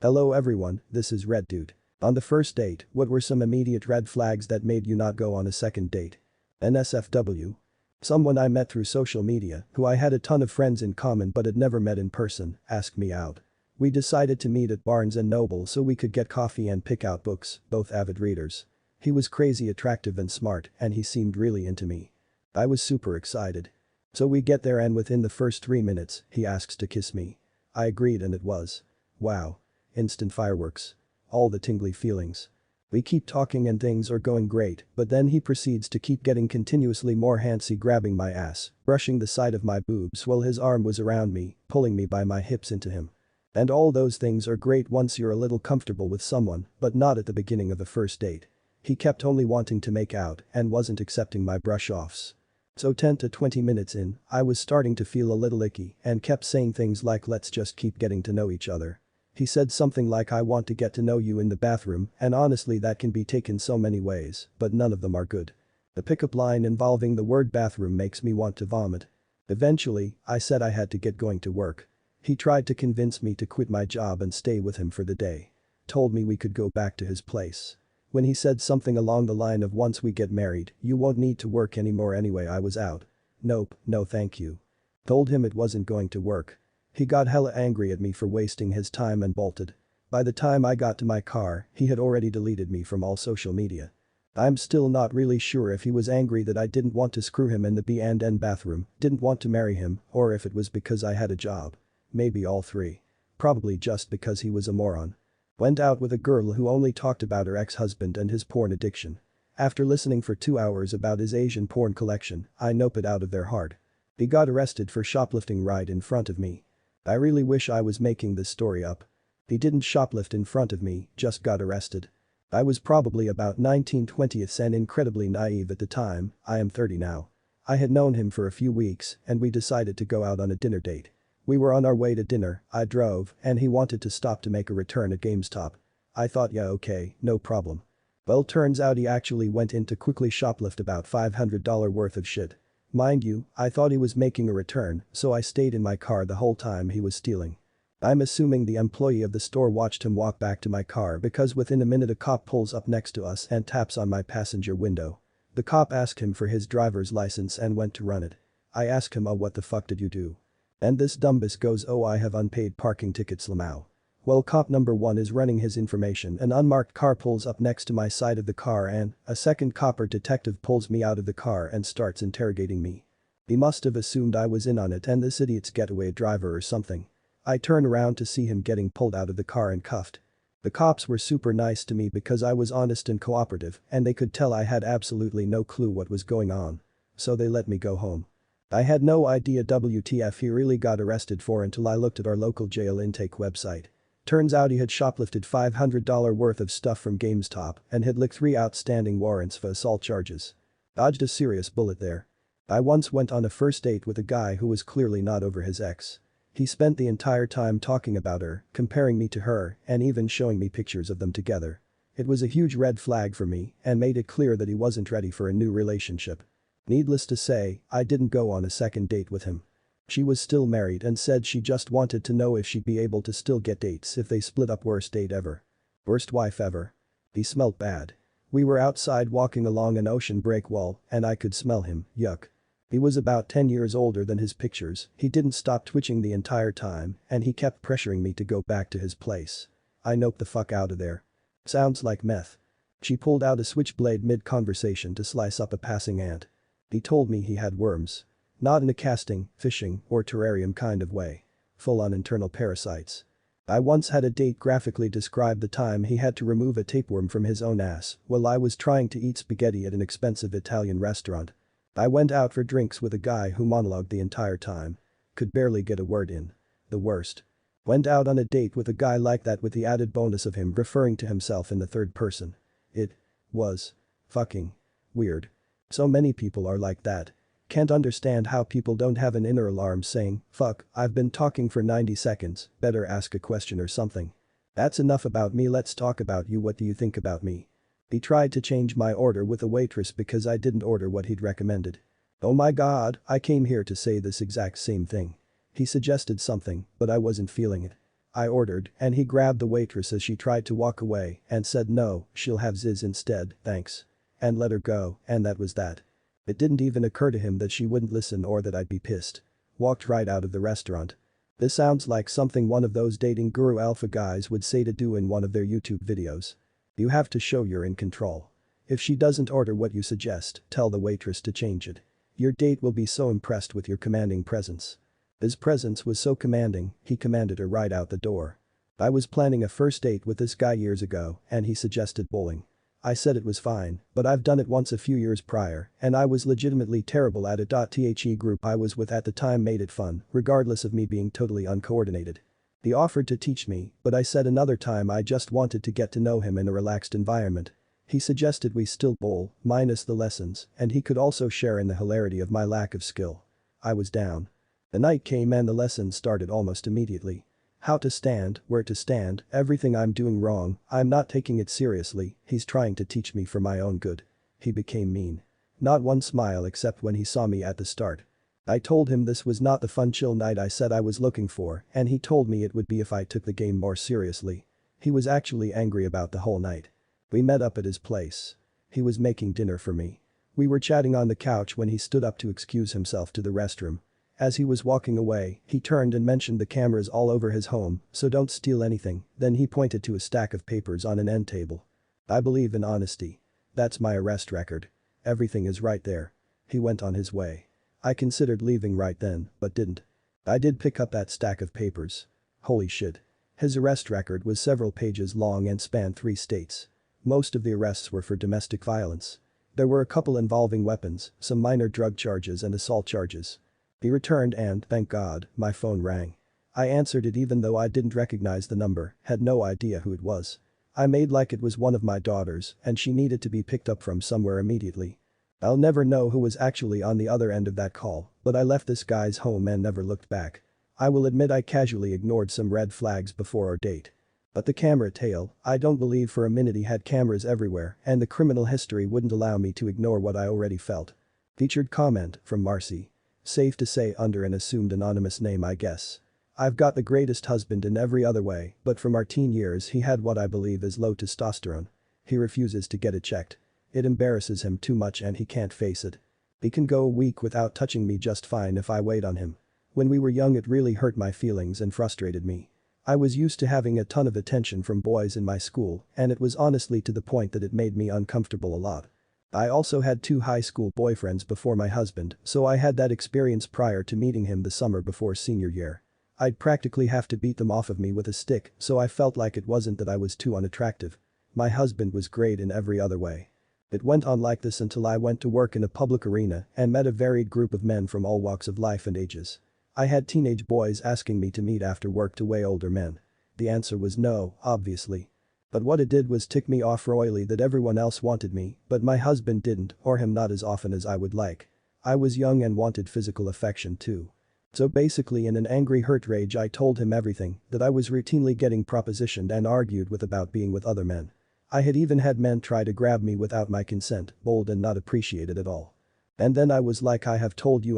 Hello everyone, this is Red Dude. On the first date, what were some immediate red flags that made you not go on a second date? NSFW. Someone I met through social media, who I had a ton of friends in common but had never met in person, asked me out. We decided to meet at Barnes & Noble so we could get coffee and pick out books, both avid readers. He was crazy attractive and smart, and he seemed really into me. I was super excited. So we get there and within the first 3 minutes, he asks to kiss me. I agreed and it was. Wow. Instant fireworks. All the tingly feelings. We keep talking and things are going great, but then he proceeds to keep getting continuously more handsy, grabbing my ass, brushing the side of my boobs while his arm was around me, pulling me by my hips into him. And all those things are great once you're a little comfortable with someone, but not at the beginning of a first date. He kept only wanting to make out and wasn't accepting my brush-offs. So 10 to 20 minutes in, I was starting to feel a little icky and kept saying things like let's just keep getting to know each other. He said something like I want to get to know you in the bathroom, and honestly that can be taken so many ways, but none of them are good. The pickup line involving the word bathroom makes me want to vomit. Eventually, I said I had to get going to work. He tried to convince me to quit my job and stay with him for the day. Told me we could go back to his place. When he said something along the line of once we get married, you won't need to work anymore anyway, I was out. Nope, no thank you. Told him it wasn't going to work. He got hella angry at me for wasting his time and bolted. By the time I got to my car, he had already deleted me from all social media. I'm still not really sure if he was angry that I didn't want to screw him in the B&N bathroom, didn't want to marry him, or if it was because I had a job. Maybe all three. Probably just because he was a moron. Went out with a girl who only talked about her ex-husband and his porn addiction. After listening for 2 hours about his Asian porn collection, I nope it out of there hard. He got arrested for shoplifting right in front of me. I really wish I was making this story up. He didn't shoplift in front of me, just got arrested. I was probably about 19-20 and incredibly naive at the time. I am 30 now. I had known him for a few weeks and we decided to go out on a dinner date. We were on our way to dinner, I drove, and he wanted to stop to make a return at GameStop. I thought yeah okay, no problem. Well, turns out he actually went in to quickly shoplift about $500 worth of shit. Mind you, I thought he was making a return, so I stayed in my car the whole time he was stealing. I'm assuming the employee of the store watched him walk back to my car because within a minute a cop pulls up next to us and taps on my passenger window. The cop asked him for his driver's license and went to run it. I asked him, oh what the fuck did you do? And this dumbass goes, oh I have unpaid parking tickets Lamau. Well, cop number 1 is running his information, an unmarked car pulls up next to my side of the car and a second cop or detective pulls me out of the car and starts interrogating me. He must have assumed I was in on it and this idiot's getaway driver or something. I turn around to see him getting pulled out of the car and cuffed. The cops were super nice to me because I was honest and cooperative and they could tell I had absolutely no clue what was going on. So they let me go home. I had no idea WTF he really got arrested for until I looked at our local jail intake website. Turns out he had shoplifted $500 worth of stuff from GameStop and had licked 3 outstanding warrants for assault charges. Dodged a serious bullet there. I once went on a first date with a guy who was clearly not over his ex. He spent the entire time talking about her, comparing me to her, and even showing me pictures of them together. It was a huge red flag for me and made it clear that he wasn't ready for a new relationship. Needless to say, I didn't go on a second date with him. She was still married and said she just wanted to know if she'd be able to still get dates if they split up. Worst date ever. Worst wife ever. He smelled bad. We were outside walking along an ocean break wall and I could smell him, yuck. He was about 10 years older than his pictures, he didn't stop twitching the entire time and he kept pressuring me to go back to his place. I noped the fuck out of there. Sounds like meth. She pulled out a switchblade mid-conversation to slice up a passing ant. He told me he had worms. Not in a casting, fishing, or terrarium kind of way. Full-on internal parasites. I once had a date graphically describe the time he had to remove a tapeworm from his own ass while I was trying to eat spaghetti at an expensive Italian restaurant. I went out for drinks with a guy who monologued the entire time. Could barely get a word in. The worst. Went out on a date with a guy like that with the added bonus of him referring to himself in the third person. It was fucking weird. So many people are like that. Can't understand how people don't have an inner alarm saying, fuck, I've been talking for 90 seconds, better ask a question or something. That's enough about me, let's talk about you, what do you think about me? He tried to change my order with a waitress because I didn't order what he'd recommended. Oh my god, I came here to say this exact same thing. He suggested something, but I wasn't feeling it. I ordered, and he grabbed the waitress as she tried to walk away and said no, she'll have Ziz instead, thanks. And let her go, and that was that. It didn't even occur to him that she wouldn't listen or that I'd be pissed. Walked right out of the restaurant. This sounds like something one of those dating guru alpha guys would say to do in one of their YouTube videos. You have to show you're in control. If she doesn't order what you suggest, tell the waitress to change it. Your date will be so impressed with your commanding presence. His presence was so commanding, he commanded her right out the door. I was planning a first date with this guy years ago, and he suggested bowling. I said it was fine, but I've done it once a few years prior, and I was legitimately terrible at it. The group I was with at the time made it fun, regardless of me being totally uncoordinated. He offered to teach me, but I said another time I just wanted to get to know him in a relaxed environment. He suggested we still bowl, minus the lessons, and he could also share in the hilarity of my lack of skill. I was down. The night came and the lessons started almost immediately. How to stand, where to stand, everything I'm doing wrong, I'm not taking it seriously, he's trying to teach me for my own good. He became mean. Not one smile except when he saw me at the start. I told him this was not the fun chill night I said I was looking for, and he told me it would be if I took the game more seriously. He was actually angry about the whole night. We met up at his place. He was making dinner for me. We were chatting on the couch when he stood up to excuse himself to the restroom. As he was walking away, he turned and mentioned the cameras all over his home, so don't steal anything, then he pointed to a stack of papers on an end table. I believe in honesty. That's my arrest record. Everything is right there. He went on his way. I considered leaving right then, but didn't. I did pick up that stack of papers. Holy shit. His arrest record was several pages long and spanned 3 states. Most of the arrests were for domestic violence. There were a couple involving weapons, some minor drug charges and assault charges. He returned and, thank God, my phone rang. I answered it even though I didn't recognize the number, had no idea who it was. I made like it was one of my daughters and she needed to be picked up from somewhere immediately. I'll never know who was actually on the other end of that call, but I left this guy's home and never looked back. I will admit I casually ignored some red flags before our date. But the camera tale, I don't believe for a minute he had cameras everywhere and the criminal history wouldn't allow me to ignore what I already felt. Featured comment from Marcy. Safe to say under an assumed anonymous name I guess. I've got the greatest husband in every other way, but from our teen years he had what I believe is low testosterone. He refuses to get it checked. It embarrasses him too much and he can't face it. He can go a week without touching me just fine if I wait on him. When we were young it really hurt my feelings and frustrated me. I was used to having a ton of attention from boys in my school and it was honestly to the point that it made me uncomfortable a lot. I also had 2 high school boyfriends before my husband, so I had that experience prior to meeting him the summer before senior year. I'd practically have to beat them off of me with a stick, so I felt like it wasn't that I was too unattractive. My husband was great in every other way. It went on like this until I went to work in a public arena and met a varied group of men from all walks of life and ages. I had teenage boys asking me to meet after work to way older men. The answer was no, obviously. But what it did was tick me off royally that everyone else wanted me, but my husband didn't, or him not as often as I would like. I was young and wanted physical affection too. So basically in an angry hurt rage I told him everything, that I was routinely getting propositioned and argued with about being with other men. I had even had men try to grab me without my consent, bold and not appreciated at all. And then I was like I have told you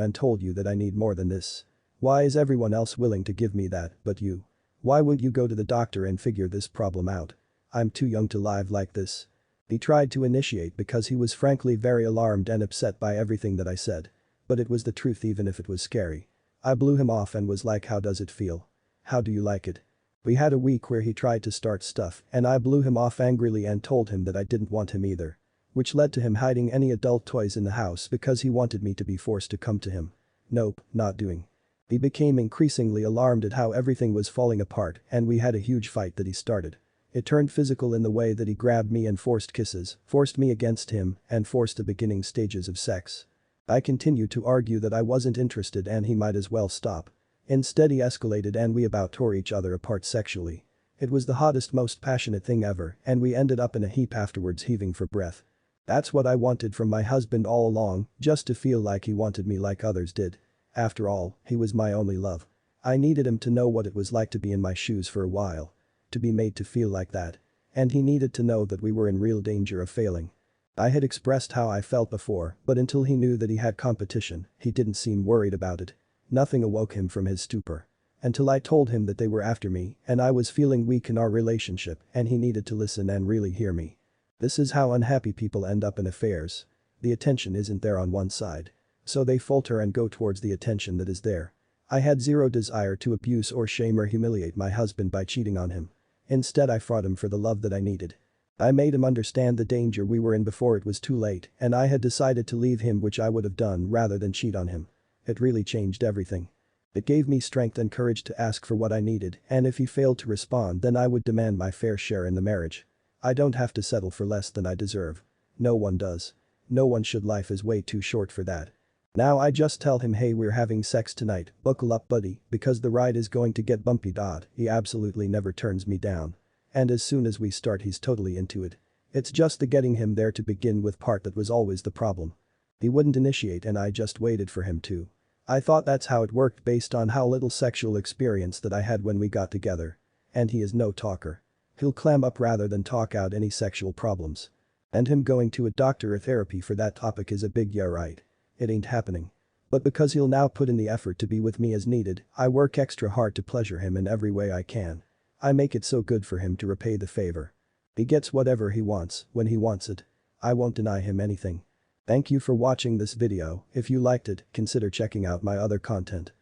that I need more than this. Why is everyone else willing to give me that, but you? Why won't you go to the doctor and figure this problem out? I'm too young to live like this. He tried to initiate because he was frankly very alarmed and upset by everything that I said. But it was the truth even if it was scary. I blew him off and was like how does it feel? How do you like it? We had a week where he tried to start stuff and I blew him off angrily and told him that I didn't want him either. Which led to him hiding any adult toys in the house because he wanted me to be forced to come to him. Nope, not doing. He became increasingly alarmed at how everything was falling apart and we had a huge fight that he started. It turned physical in the way that he grabbed me and forced kisses, forced me against him, and forced the beginning stages of sex. I continued to argue that I wasn't interested and he might as well stop. Instead he escalated and we about tore each other apart sexually. It was the hottest most passionate thing ever and we ended up in a heap afterwards heaving for breath. That's what I wanted from my husband all along, just to feel like he wanted me like others did. After all, he was my only love. I needed him to know what it was like to be in my shoes for a while. To be made to feel like that. And he needed to know that we were in real danger of failing. I had expressed how I felt before, but until he knew that he had competition, he didn't seem worried about it. Nothing awoke him from his stupor. until I told him that they were after me and I was feeling weak in our relationship and he needed to listen and really hear me. This is how unhappy people end up in affairs. The attention isn't there on one side. So they falter and go towards the attention that is there. I had zero desire to abuse or shame or humiliate my husband by cheating on him. Instead I fought him for the love that I needed. I made him understand the danger we were in before it was too late and I had decided to leave him, which I would have done rather than cheat on him. It really changed everything. It gave me strength and courage to ask for what I needed, and if he failed to respond then I would demand my fair share in the marriage. I don't have to settle for less than I deserve. No one does. No one should. Life is way too short for that. Now I just tell him, hey, we're having sex tonight, buckle up buddy, because the ride is going to get bumpy. He absolutely never turns me down. And as soon as we start he's totally into it. It's just the getting him there to begin with part that was always the problem. He wouldn't initiate and I just waited for him to. I thought that's how it worked based on how little sexual experience that I had when we got together. And he is no talker. He'll clam up rather than talk out any sexual problems. And him going to a doctor or therapy for that topic is a big yeah right. It ain't happening. But because he'll now put in the effort to be with me as needed, I work extra hard to pleasure him in every way I can. I make it so good for him to repay the favor. He gets whatever he wants when he wants it. I won't deny him anything. Thank you for watching this video. If you liked it, consider checking out my other content.